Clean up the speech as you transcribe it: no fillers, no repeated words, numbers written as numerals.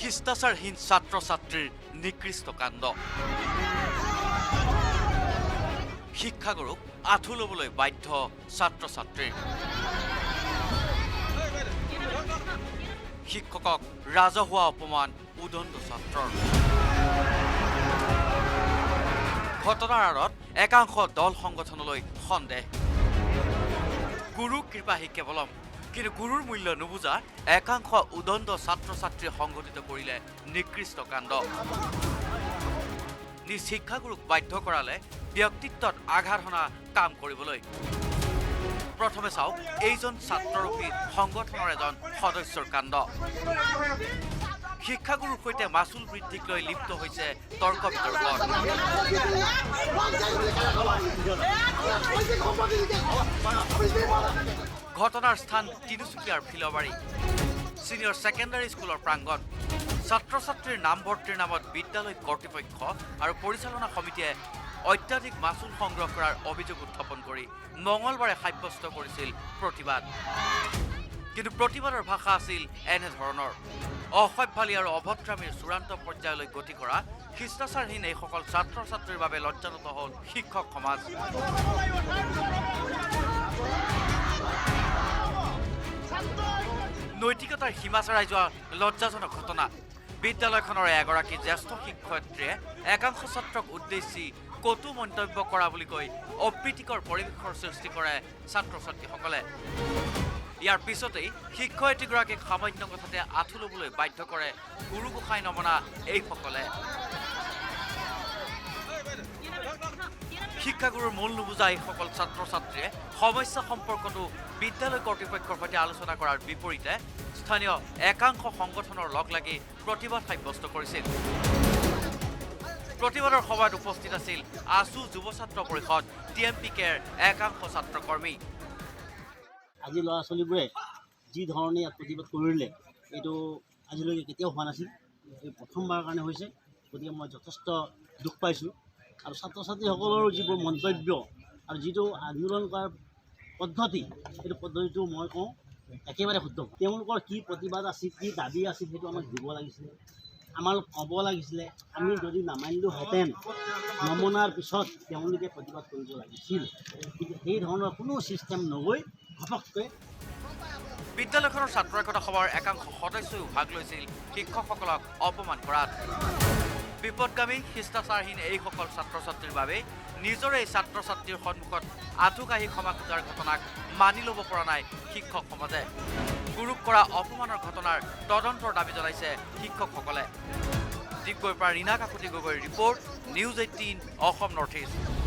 শিষ্টাচাৰহীন ছাত্ৰ ছাত্ৰীৰ নিকৃষ্ট কাণ্ড শিক্ষাগুৰুক আঁঠু ল'বলৈ বাধ্য ছাত্ৰ ছাত্ৰীৰ শিক্ষকক ৰাজহুৱা অপমান উদণ্ড ছাত্ৰৰ ঘটনাৰ আঁৰত একাংশ দল সংগঠনলৈ সন্দেহ গুৰুৰ কৃপাহি কেৱলম কিন্তু গুৰুৰ মূল্য নুবুজা একাংশ উদণ্ড ছাত্ৰ ছাত্ৰীয়ে সংগঠিত কৰিলে নিকৃষ্ট কাণ্ড নিজ শিক্ষাগুৰুক বাধ্য কৰালে ব্যক্তিত্বত আঘাত হনা কাম কৰিবলৈ প্ৰথমে চাওক এইজন ছাত্ৰৰূপী সংগঠনৰ এজন সদস্যৰ কাণ্ড শিক্ষাগুৰুৰ সৈতে মাচুল বৃদ্ধিক লৈ লিপ্ত হৈছে তৰ্ক বিতৰ্ক ঘটনাৰ স্থান তিনিচুকীয়াৰ ফিলবাৰী সিনিয়ৰ ছেকেণ্ডাৰী স্কুলৰ প্ৰাংগণ ছাত্ৰ ছাত্ৰীৰ নামভৰ্তিৰ নামত বিদ্যালয় কৰ্তৃপক্ষ আৰু পৰিচালনা সমিতিয়ে অত্যাধিক মাচুল সংগ্ৰহ কৰাৰ অভিযোগ উত্থাপন কৰি মঙলবাৰে সাব্যস্ত কৰিছিল প্ৰতিবাদ কিন্তু প্ৰতিবাদৰ ভাষা আছিল এনে ধৰণৰ অসভ্যালী আৰু অভদ্ৰামীৰ চূড়ান্ত পৰ্যায়লৈ গতি কৰা শিষ্টাচাৰহীন এইসকল ছাত্ৰ ছাত্ৰীৰ বাবে লজ্জানত হ'ল শিক্ষক সমাজ নৈতিকতাৰ সীমা চেৰাই যোৱা লজ্জাজনক ঘটনা বিদ্যালয়খনৰ এগৰাকী জ্যেষ্ঠ শিক্ষয়িত্ৰীয়ে একাংশ ছাত্ৰক উদ্দেশ্যি কটু মন্তব্য কৰা বুলি কৈ অপ্ৰীতিকৰ পৰিৱেশৰ সৃষ্টি কৰে ছাত্ৰ ছাত্ৰীসকলে ইয়াৰ পিছতেই শিক্ষয়িত্ৰীগৰাকীক সামান্য কথাতে আঁঠু ল'বলৈ বাধ্য কৰে গুৰু গোসাঁই নমনা এইসকলে শিক্ষাগুৰুৰ মূল নুবুজা এইসকল ছাত্ৰ ছাত্ৰীয়ে সমস্যা সম্পৰ্কতো বিদ্যালয় কৰ্তৃপক্ষৰ সৈতে আলোচনা কৰাৰ বিপৰীতে স্থানীয় একাংশ সংগঠনৰ লগ লাগি প্ৰতিবাদ সাব্যস্ত কৰিছিল প্ৰতিবাদৰ সভাত উপস্থিত আছিল আছু যুৱ ছাত্ৰ পৰিষদ TMPKৰ একাংশ ছাত্ৰকৰ্মী আজি ল'ৰা ছোৱালীবোৰে যি ধৰণে ইয়াত প্ৰতিবাদ কৰিলে এইটো আজিলৈকে কেতিয়াও হোৱা নাছিল এই প্ৰথমবাৰৰ কাৰণে হৈছে গতিকে মই যথেষ্ট দুখ পাইছোঁ আৰু ছাত্ৰ ছাত্ৰীসকলৰ যিবোৰ মন্তব্য আৰু যিটো আন্দোলন কৰাৰ পদ্ধতি সেইটো পদ্ধতিটো মই কওঁ একেবাৰে শুদ্ধ তেওঁলোকৰ কি প্ৰতিবাদ আছিল কি দাবী আছিল সেইটো আমাক দিব লাগিছিলে আমাৰ ক'ব লাগিছিলে আমি যদি নামানিলোহেঁতেন নমনাৰ পিছত তেওঁলোকে প্ৰতিবাদ কৰিব লাগিছিল কিন্তু সেই ধৰণৰ কোনো ছিষ্টেম নগৈ ঘপককৈ বিদ্যালয়খনৰ ছাত্ৰ একতা সভাৰ একাংশ সদস্যই ভাগ লৈছিল শিক্ষকসকলক অপমান কৰাত বিপদগামী শিষ্টাচাৰহীন এইসকল ছাত্ৰ ছাত্ৰীৰ বাবে নিজৰ এই ছাত্ৰ ছাত্ৰীৰ সন্মুখত আঁঠু কাঢ়ি ক্ষমা খোজাৰ ঘটনাক মানি ল'ব পৰা নাই শিক্ষক সমাজে গুৰুক কৰা অপমানৰ ঘটনাৰ তদন্তৰ দাবী জনাইছে শিক্ষকসকলে ডিগবৈৰ পৰা ৰীনা কাকতি গগৈৰ report news 18 Assam north east